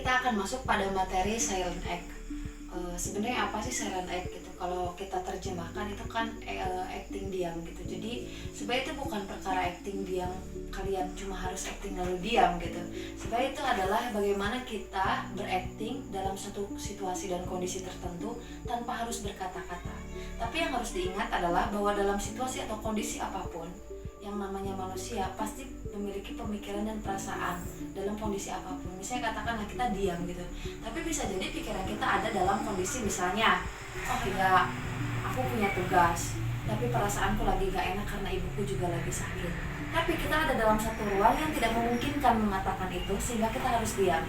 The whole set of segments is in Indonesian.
kita akan masuk pada materi silent act. Sebenarnya apa sih silent act gitu? Kalau kita terjemahkan itu kan acting diam gitu. Jadi sebenarnya itu bukan perkara acting diam, kalian cuma harus acting lalu diam gitu. Sebenarnya itu adalah bagaimana kita berakting dalam satu situasi dan kondisi tertentu tanpa harus berkata-kata. Tapi yang harus diingat adalah bahwa dalam situasi atau kondisi apapun, yang namanya manusia pasti memiliki pemikiran dan perasaan dalam kondisi apapun. Misalnya katakanlah kita diam gitu, tapi bisa jadi pikiran kita ada dalam kondisi misalnya, oh ya aku punya tugas, tapi perasaanku lagi gak enak karena ibuku juga lagi sakit. Tapi kita ada dalam satu ruang yang tidak memungkinkan mengatakan itu, sehingga kita harus diam.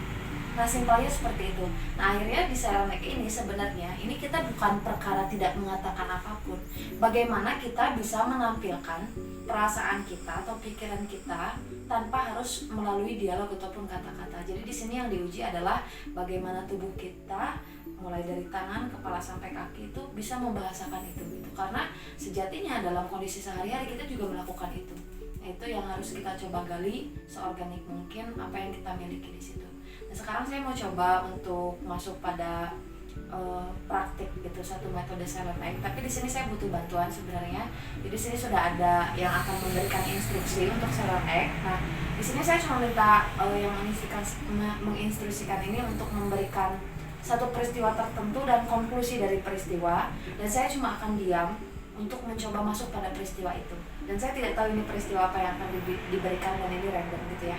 Nah, simpelnya seperti itu. Nah, akhirnya di silent act ini sebenarnya ini kita bukan perkara tidak mengatakan apapun. Bagaimana kita bisa menampilkan perasaan kita atau pikiran kita tanpa harus melalui dialog ataupun kata-kata. Jadi di sini yang diuji adalah bagaimana tubuh kita mulai dari tangan, kepala sampai kaki itu bisa membahasakan itu gitu. Karena sejatinya dalam kondisi sehari-hari kita juga melakukan itu. Nah, itu yang harus kita coba gali seorganik mungkin apa yang kita miliki di situ. Nah, sekarang saya mau coba untuk masuk pada praktik gitu, satu metode silent act. Tapi di sini saya butuh bantuan sebenarnya. Jadi di sini sudah ada yang akan memberikan instruksi untuk silent act. Nah, di sini saya cuma minta yang menginstruksikan ini untuk memberikan satu peristiwa tertentu dan konklusi dari peristiwa, dan saya cuma akan diam untuk mencoba masuk pada peristiwa itu. Dan saya tidak tahu ini peristiwa apa yang akan diberikan, dan ini random gitu ya.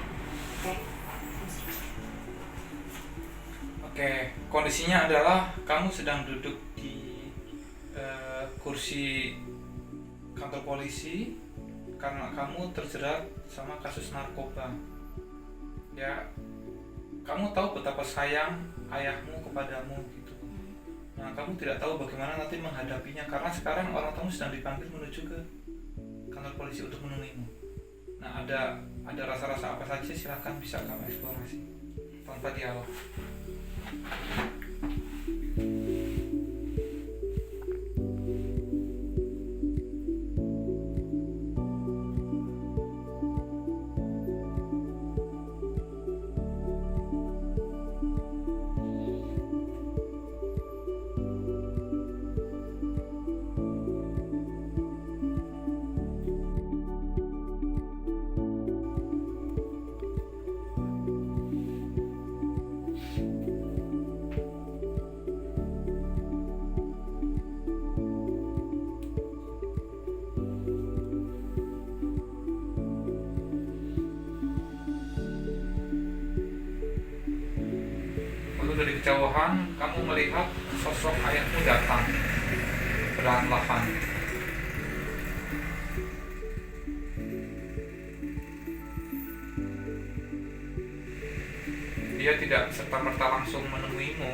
Oke, kondisinya adalah kamu sedang duduk di kursi kantor polisi karena kamu terjerat sama kasus narkoba. Ya, kamu tahu betapa sayang ayahmu kepadamu gitu. Nah, kamu tidak tahu bagaimana nanti menghadapinya karena sekarang orang tamu sedang dipanggil menuju ke kantor polisi untuk menemuimu. Nah, ada rasa-rasa apa saja, silahkan bisa kamu eksplorasi tanpa dialog. Dari kejauhan kamu melihat sosok ayahmu datang perlahan-lahan. Dia tidak serta-merta langsung menemuimu.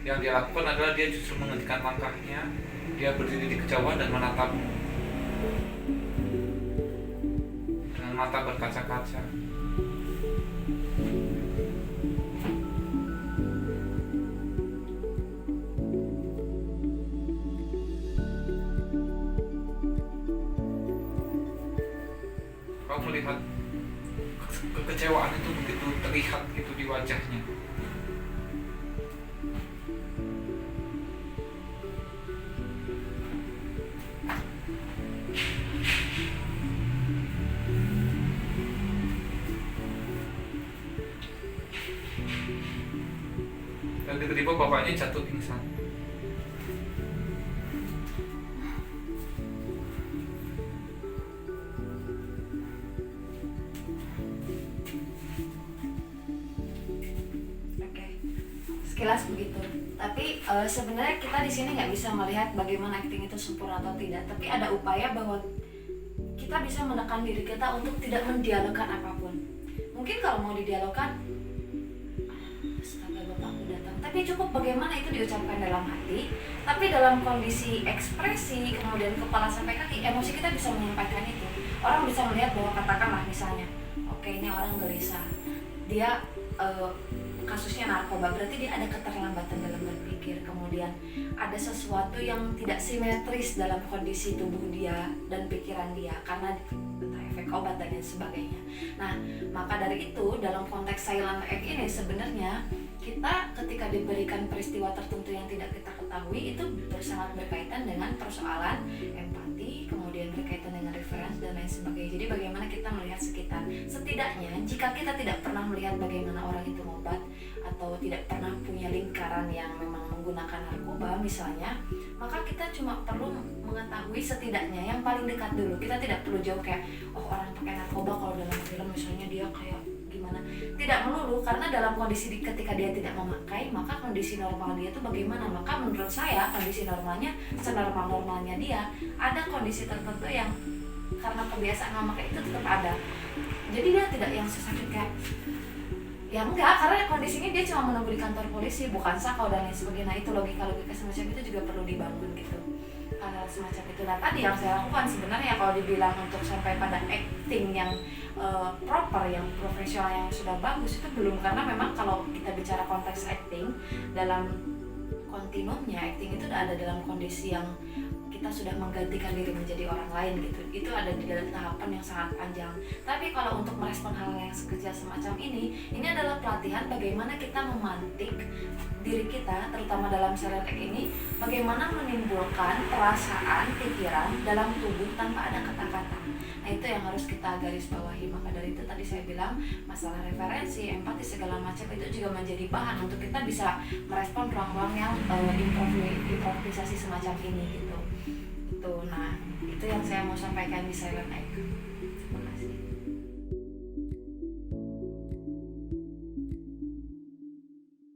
Yang dia lakukan adalah dia justru menghentikan langkahnya. Dia berdiri di kejauhan dan menatapmu dengan mata berkaca-kaca. Kau melihat kekecewaan itu begitu terlihat gitu di wajahnya. Dan tiba-tiba bapaknya jatuh pingsan. Sekilas begitu. Tapi sebenarnya kita di sini nggak bisa melihat bagaimana acting itu sempurna atau tidak. Tapi ada upaya bahwa kita bisa menekan diri kita untuk tidak mendialogkan apapun. Mungkin kalau mau didialogkan, astaga bapakku datang. Tapi cukup bagaimana itu diucapkan dalam hati. Tapi dalam kondisi ekspresi, kemudian kepala sampai kaki, emosi kita bisa menyampaikan itu. Orang bisa melihat bahwa katakanlah misalnya, oke, ini orang gelisah. Dia kasusnya narkoba, berarti dia ada keterlambatan dalam berpikir, kemudian ada sesuatu yang tidak simetris dalam kondisi tubuh dia dan pikiran dia karena entah efek obat dan lain sebagainya. Nah, maka dari itu dalam konteks silent act ini sebenarnya kita ketika diberikan peristiwa tertentu yang tidak kita ketahui itu sangat berkaitan dengan persoalan empati, kemudian berkaitan dengan referensi dan lain sebagainya. Jadi bagaimana kita melihat sekitar. Setidaknya jika kita tidak pernah melihat bagaimana orang itu ngobat atau tidak pernah punya lingkaran yang memang menggunakan narkoba misalnya, maka kita cuma perlu mengetahui setidaknya yang paling dekat dulu. Kita tidak perlu jauh kayak orang pakai narkoba kalau dalam film misalnya dia kayak gimana, tidak melulu, karena dalam kondisi ketika dia tidak memakai, maka kondisi normal dia itu bagaimana. Maka menurut saya kondisi normalnya senormal-normalnya dia, ada kondisi tertentu yang karena kebiasaan memakai itu tetap ada, jadi dia tidak yang sesakit kayak ya enggak, karena kondisinya dia cuma menunggu di kantor polisi, bukan sakau dan lain sebagainya. Nah, itu logika-logika semacam itu juga perlu dibangun gitu, semacam itu. Nah, tadi yang saya lakukan sebenarnya kalau dibilang untuk sampai pada acting yang proper, yang profesional, yang sudah bagus itu belum, karena memang kalau kita bicara konteks acting dalam kontinumnya, acting itu udah ada dalam kondisi yang kita sudah menggantikan diri menjadi orang lain gitu, itu ada di dalam tahapan yang sangat panjang. Tapi kalau untuk merespon hal yang sekecil semacam ini adalah pelatihan bagaimana kita memantik diri kita, terutama dalam silent act ini, bagaimana menimbulkan perasaan, pikiran dalam tubuh tanpa ada kata-kata. Nah, itu yang harus kita garis bawahi. Maka dari itu tadi saya bilang masalah referensi, empati segala macam itu juga menjadi bahan untuk kita bisa merespon ruang-ruang yang improvisasi semacam ini gitu. Nah, itu yang saya mau sampaikan di silent act.